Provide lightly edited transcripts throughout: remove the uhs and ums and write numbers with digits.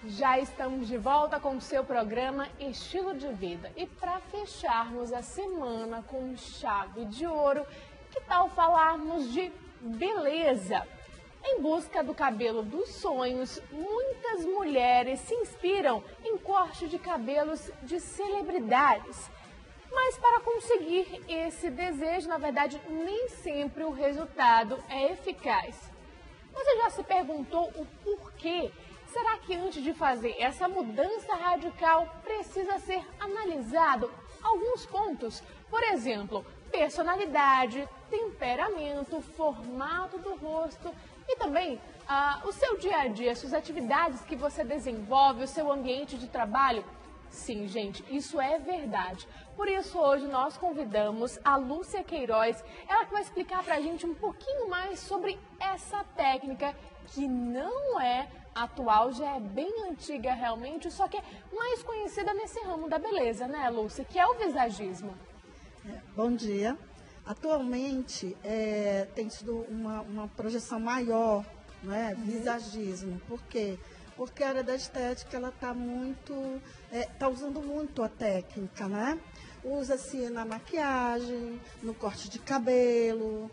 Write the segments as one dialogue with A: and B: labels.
A: Já estamos de volta com o seu programa Estilo de Vida. E para fecharmos a semana com chave de ouro, que tal falarmos de beleza? Em busca do cabelo dos sonhos, muitas mulheres se inspiram em corte de cabelos de celebridades. Mas para conseguir esse desejo, na verdade, nem sempre o resultado é eficaz. Você já se perguntou o porquê? Será que antes de fazer essa mudança radical precisa ser analisado alguns pontos? Por exemplo, personalidade, temperamento, formato do rosto e também o seu dia a dia, suas atividades que você desenvolve, o seu ambiente de trabalho. Sim, gente, isso é verdade. Por isso, hoje nós convidamos a Lúcia Queiroz, ela que vai explicar pra gente um pouquinho mais sobre essa técnica que não é atual, já é bem antiga realmente, só que é mais conhecida nesse ramo da beleza, né, Lúcia, que é o visagismo.
B: Bom dia. Atualmente tem sido uma projeção maior, né, visagismo. Por quê? Porque a área da estética ela está usando muito a técnica, né? Usa-se na maquiagem, no corte de cabelo,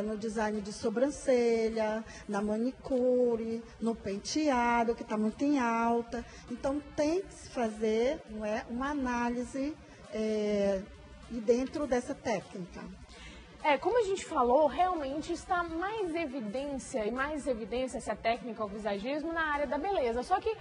B: no design de sobrancelha, na manicure, no penteado, que está muito em alta. Então, tem que se fazer, não é, uma análise dentro dessa técnica.
A: Como a gente falou, realmente está mais evidência essa técnica, o visagismo, na área da beleza. Só que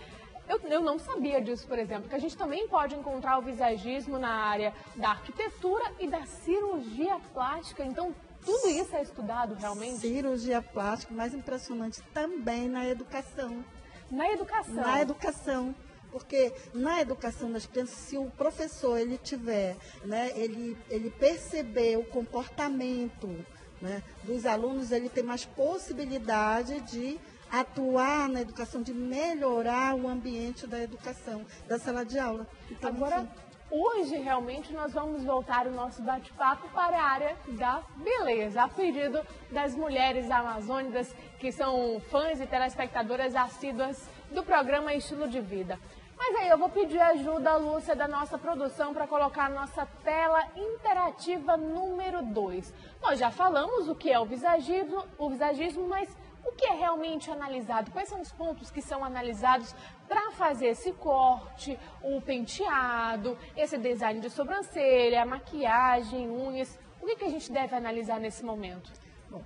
A: eu não sabia disso, por exemplo, que a gente também pode encontrar o visagismo na área da arquitetura e da cirurgia plástica. Então, tudo isso é estudado realmente?
B: Cirurgia plástica, mais impressionante também na educação.
A: Na educação?
B: Na educação. Porque na educação das crianças, se o professor ele tiver, né, ele perceber o comportamento, né, dos alunos, ele tem mais possibilidade de atuar na educação, de melhorar o ambiente da educação, da sala de aula. Então,
A: agora, hoje realmente nós vamos voltar o nosso bate-papo para a área da beleza, a pedido das mulheres amazônicas que são fãs e telespectadoras assíduas do programa Estilo de Vida. Mas aí eu vou pedir ajuda, Lúcia, da nossa produção para colocar a nossa tela interativa número 2. Nós já falamos o que é o visagismo, mas o que é realmente analisado? Quais são os pontos que são analisados para fazer esse corte, o penteado, esse design de sobrancelha, maquiagem, unhas? O que a gente deve analisar nesse momento?
B: Bom,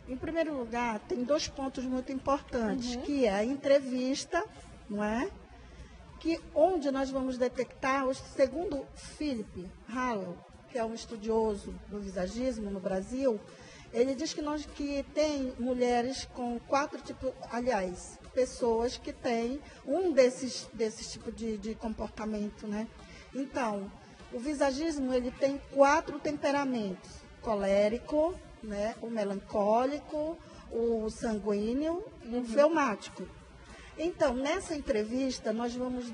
B: em primeiro lugar, tem 2 pontos muito importantes, que é a entrevista, não é? Onde nós vamos detectar, segundo Philip Hallow, que é um estudioso do visagismo no Brasil, ele diz que tem mulheres com 4 tipos, aliás, pessoas que têm um desses tipos de comportamento, né? Então, o visagismo, ele tem 4 temperamentos: colérico, né? O melancólico, o sanguíneo e o fleumático. Então, nessa entrevista, nós vamos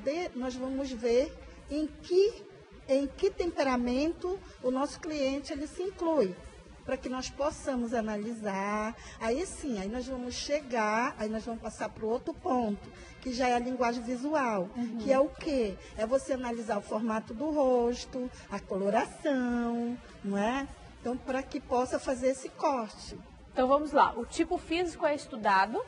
B: ver em que temperamento o nosso cliente ele se inclui, para que nós possamos analisar. Aí sim, aí nós vamos passar para o outro ponto, que já é a linguagem visual, que é o quê? É você analisar o formato do rosto, a coloração, não é? Então, para que possa fazer esse corte.
A: Então, vamos lá. O tipo físico é estudado?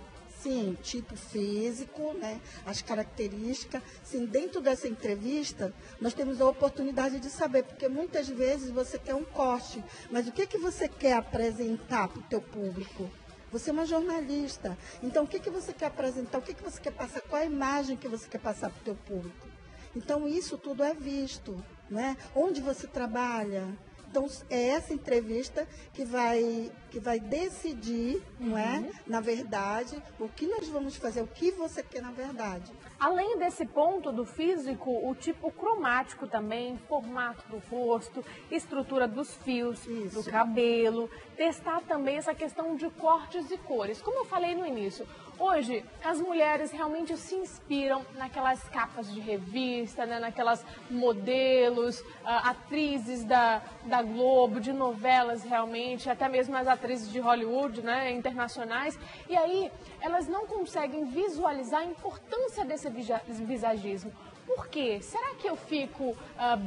B: Sim, tipo físico, né? As características. Sim, dentro dessa entrevista, nós temos a oportunidade de saber, porque muitas vezes você quer um corte, mas o que você quer apresentar para o teu público? Você é uma jornalista, então o que você quer apresentar, o que você quer passar, qual a imagem que você quer passar para o teu público? Então isso tudo é visto, né? Onde você trabalha? Então, é essa entrevista que vai decidir, não é? Na verdade, o que nós vamos fazer, o que você quer na verdade.
A: Além desse ponto do físico, o tipo cromático também, formato do rosto, estrutura dos fios, do cabelo, testar também essa questão de cortes e cores. Como eu falei no início, Hoje, as mulheres realmente se inspiram naquelas capas de revista, né, naquelas modelos, atrizes da Globo, de novelas realmente, até mesmo as atrizes de Hollywood, né, internacionais. E aí, elas não conseguem visualizar a importância desse visagismo. Por quê? Será que eu fico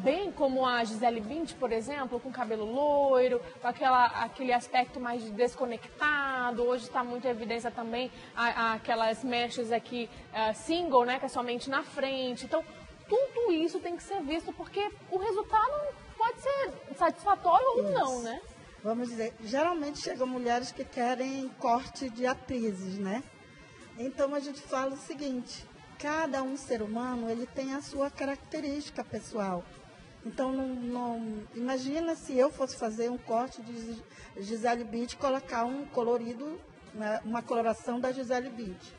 A: bem como a Gisele Bündchen, por exemplo, com cabelo loiro, com aquele aspecto mais desconectado? Hoje está muito em evidência também aquelas mechas aqui single, né, que é somente na frente. Então, tudo isso tem que ser visto porque o resultado pode ser satisfatório ou não, né?
B: Vamos dizer, geralmente chegam mulheres que querem corte de atrizes, né? Então, a gente fala o seguinte: cada um ser humano, ele tem a sua característica pessoal. Então, não imagina se eu fosse fazer um corte de Gisele Bündchen, colocar um colorido, né, uma coloração da Gisele Bündchen.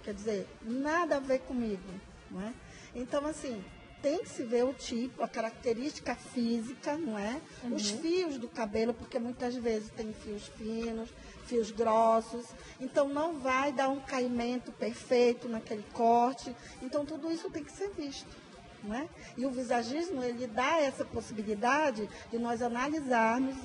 B: Quer dizer, nada a ver comigo, não é? Então, assim, tem que se ver o tipo, a característica física, não é? Os fios do cabelo, porque muitas vezes tem fios finos, fios grossos, então não vai dar um caimento perfeito naquele corte. Então tudo isso tem que ser visto, não é? E o visagismo, ele dá essa possibilidade de nós analisarmos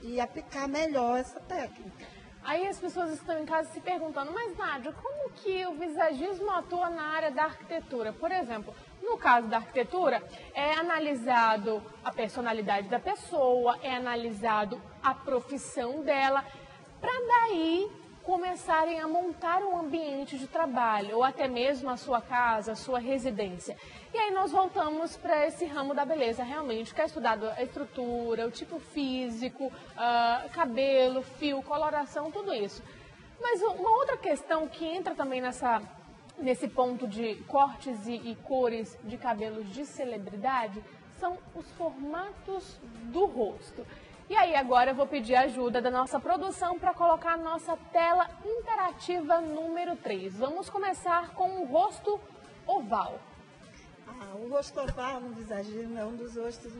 B: e aplicar melhor essa técnica.
A: Aí as pessoas estão em casa se perguntando, mas Nádia, como que o visagismo atua na área da arquitetura? Por exemplo, no caso da arquitetura, é analisado a personalidade da pessoa, é analisado a profissão dela, para daí começarem a montar um ambiente de trabalho, ou até mesmo a sua casa, a sua residência. E aí nós voltamos para esse ramo da beleza, realmente, que é estudado a estrutura, o tipo físico, cabelo, fio, coloração, tudo isso. Mas uma outra questão que entra também nesse ponto de cortes e cores de cabelos de celebridade são os formatos do rosto. E aí agora eu vou pedir a ajuda da nossa produção para colocar a nossa tela interativa número 3. Vamos começar com o rosto oval.
B: O rosto oval no visagismo é um dos rostos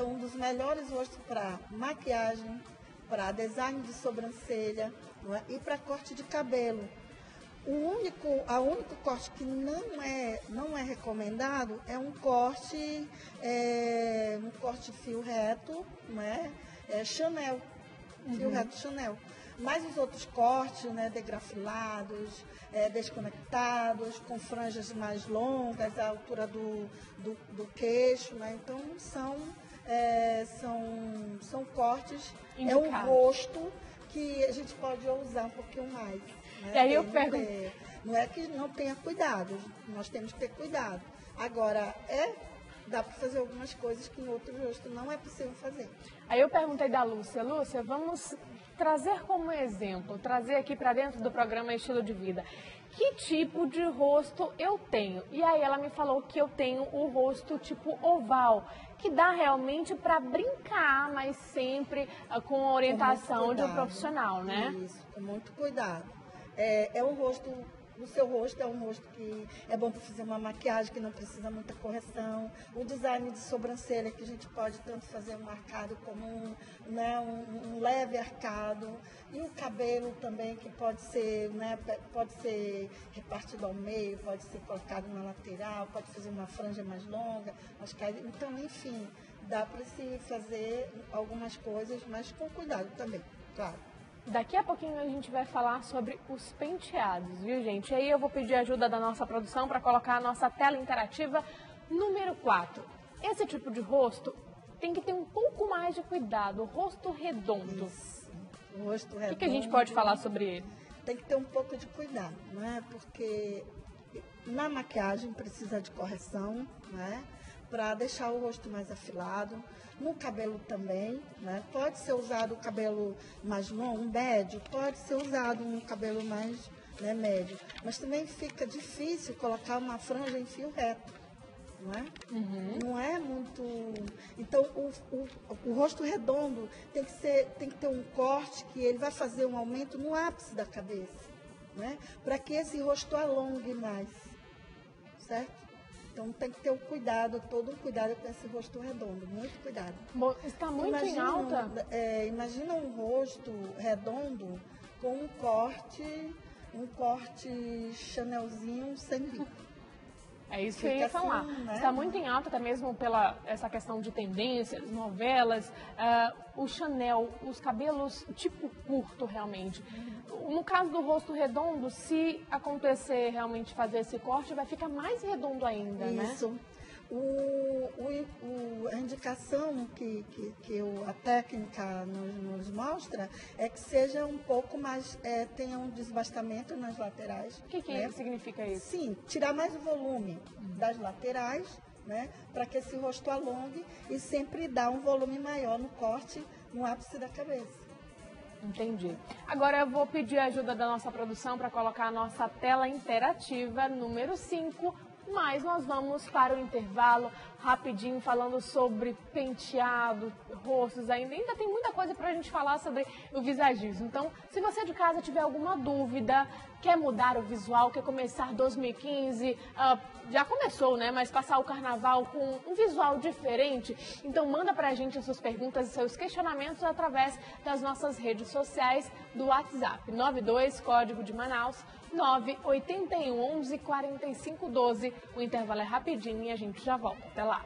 B: um dos melhores rostos para maquiagem, para design de sobrancelha, não é? E para corte de cabelo. O único corte que não é recomendado é um corte fio reto, não é? Chanel, fio reto Chanel. Mas os outros cortes, né, degrafilados, desconectados, com franjas mais longas, à altura do queixo, né? Então são cortes,
A: indicados.
B: É um rosto que a gente pode usar um pouquinho mais.
A: E aí eu pergunto...
B: Não é que não tenha cuidado, nós temos que ter cuidado. Agora, dá para fazer algumas coisas que em outro rosto não é possível fazer.
A: Aí eu perguntei da Lúcia, vamos trazer como exemplo, trazer aqui para dentro do programa Estilo de Vida, que tipo de rosto eu tenho? E aí ela me falou que eu tenho o rosto tipo oval, que dá realmente para brincar, mas sempre com a orientação de um profissional, né?
B: Isso, com muito cuidado. O seu rosto é um rosto que é bom para fazer uma maquiagem que não precisa muita correção. O design de sobrancelha, que a gente pode tanto fazer um arcado como um leve arcado. E o cabelo também, que pode ser repartido ao meio, pode ser colocado na lateral, pode fazer uma franja mais longa. Então, enfim, dá para se fazer algumas coisas, mas com cuidado também, claro.
A: Daqui a pouquinho a gente vai falar sobre os penteados, viu, gente? E aí eu vou pedir a ajuda da nossa produção para colocar a nossa tela interativa número 4. Esse tipo de rosto tem que ter um pouco mais de cuidado, o rosto redondo.
B: Isso. O rosto redondo.
A: O que a gente pode falar sobre ele?
B: Tem que ter um pouco de cuidado, não é? Porque na maquiagem precisa de correção, né? Para deixar o rosto mais afilado. No cabelo também, né? Pode ser usado o cabelo mais longo, médio, pode ser usado um cabelo mais médio. Mas também fica difícil colocar uma franja em fio reto, não é? Não é muito... Então, o rosto redondo tem que ter um corte que ele vai fazer um aumento no ápice da cabeça, né? Para que esse rosto alongue mais, certo? Então tem que ter todo um cuidado com esse rosto redondo, muito cuidado.
A: Bom, está muito em alta.
B: Imagina um rosto redondo com um corte um corte Chanelzinho sem bico.
A: É isso que eu ia falar.
B: Né?
A: Está muito em alta, até mesmo pela essa questão de tendências, novelas, o Chanel, os cabelos tipo curto realmente. No caso do rosto redondo, se acontecer realmente fazer esse corte, vai ficar mais redondo ainda,
B: isso.
A: Né?
B: A indicação que a técnica nos mostra é que seja um pouco mais, tenha um desbastamento nas laterais.
A: O que significa isso?
B: Sim, tirar mais o volume das laterais, né, para que esse rosto alongue e sempre dar um volume maior no corte, no ápice da cabeça.
A: Entendi. Agora eu vou pedir a ajuda da nossa produção para colocar a nossa tela interativa número 5, mas nós vamos para o intervalo rapidinho falando sobre penteado, rostos ainda tem muita coisa para a gente falar sobre o visagismo. Então, se você de casa tiver alguma dúvida, quer mudar o visual, quer começar 2015, já começou, né? Mas passar o carnaval com um visual diferente, então manda pra gente as suas perguntas e seus questionamentos através das nossas redes sociais do WhatsApp, 92 código de Manaus, 981 11 45 12. O intervalo é rapidinho e a gente já volta. Até lá.